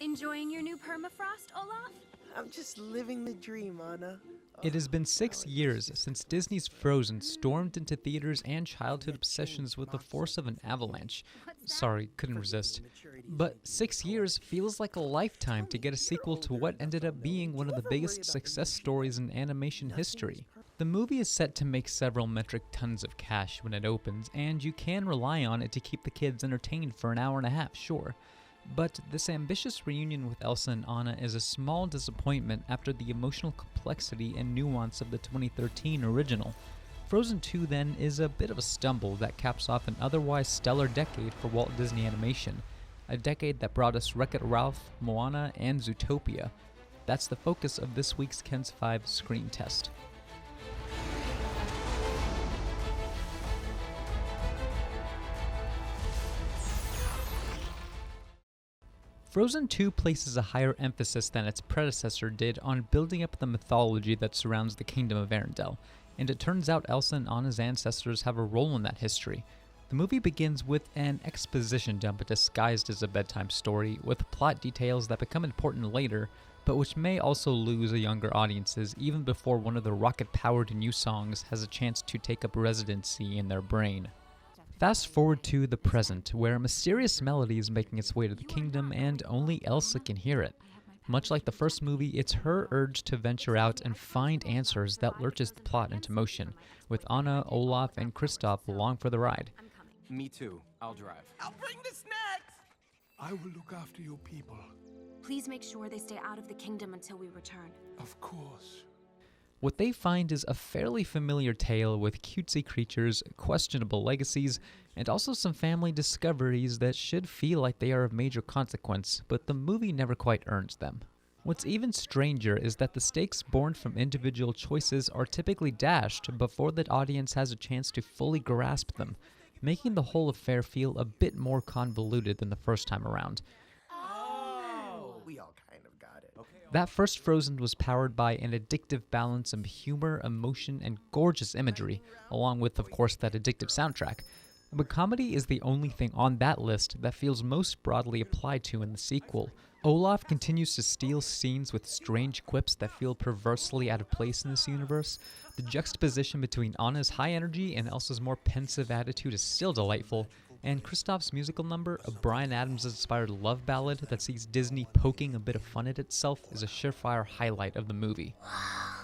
Enjoying your new permafrost, Olaf? I'm just living the dream, Anna. It has been 6 years since Disney's Frozen stormed into theaters and childhood obsessions with the force of an avalanche. Sorry, couldn't resist. But 6 years feels like a lifetime to get a sequel to what ended up being one of the biggest success stories in animation history. The movie is set to make several metric tons of cash when it opens, and you can rely on it to keep the kids entertained for an hour and a half, sure. But this ambitious reunion with Elsa and Anna is a small disappointment after the emotional complexity and nuance of the 2013 original. Frozen 2 then is a bit of a stumble that caps off an otherwise stellar decade for Walt Disney Animation, a decade that brought us Wreck-It Ralph, Moana, and Zootopia. That's the focus of this week's Ken's 5 screen test. Frozen 2 places a higher emphasis than its predecessor did on building up the mythology that surrounds the Kingdom of Arendelle, and it turns out Elsa and Anna's ancestors have a role in that history. The movie begins with an exposition dump disguised as a bedtime story, with plot details that become important later, but which may also lose younger audiences even before one of the rocket-powered new songs has a chance to take up residency in their brain. Fast forward to the present, where a mysterious melody is making its way to the kingdom and only Elsa can hear it. Much like the first movie, it's her urge to venture out and find answers that lurches the plot into motion, with Anna, Olaf, and Kristoff along for the ride. Me too. I'll drive. I'll bring the snacks! I will look after your people. Please make sure they stay out of the kingdom until we return. Of course. What they find is a fairly familiar tale with cutesy creatures, questionable legacies, and also some family discoveries that should feel like they are of major consequence, but the movie never quite earns them. What's even stranger is that the stakes born from individual choices are typically dashed before the audience has a chance to fully grasp them, making the whole affair feel a bit more convoluted than the first time around. We all kind of got it. That first Frozen was powered by an addictive balance of humor, emotion, and gorgeous imagery, along with, of course, that addictive soundtrack. But comedy is the only thing on that list that feels most broadly applied to in the sequel. Olaf continues to steal scenes with strange quips that feel perversely out of place in this universe. The juxtaposition between Anna's high energy and Elsa's more pensive attitude is still delightful, and Kristoff's musical number, a Bryan Adams-inspired love ballad that sees Disney poking a bit of fun at itself, is a surefire highlight of the movie.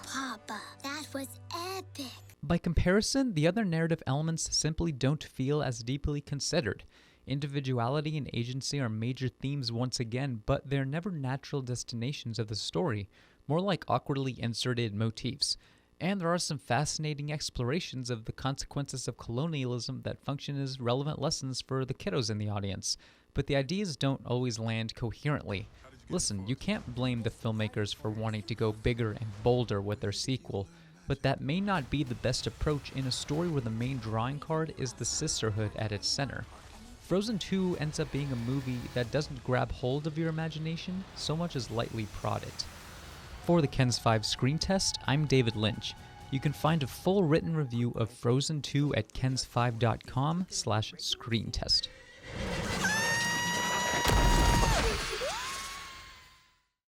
Papa, that was epic. By comparison, the other narrative elements simply don't feel as deeply considered. Individuality and agency are major themes once again, but they're never natural destinations of the story, more like awkwardly inserted motifs. And there are some fascinating explorations of the consequences of colonialism that function as relevant lessons for the kiddos in the audience, but the ideas don't always land coherently. Listen, you can't blame the filmmakers for wanting to go bigger and bolder with their sequel, but that may not be the best approach in a story where the main drawing card is the sisterhood at its center. Frozen 2 ends up being a movie that doesn't grab hold of your imagination so much as lightly prod it. For the Ken's 5 screen test, I'm David Lynch. You can find a full written review of Frozen 2 at kens5.com/screentest.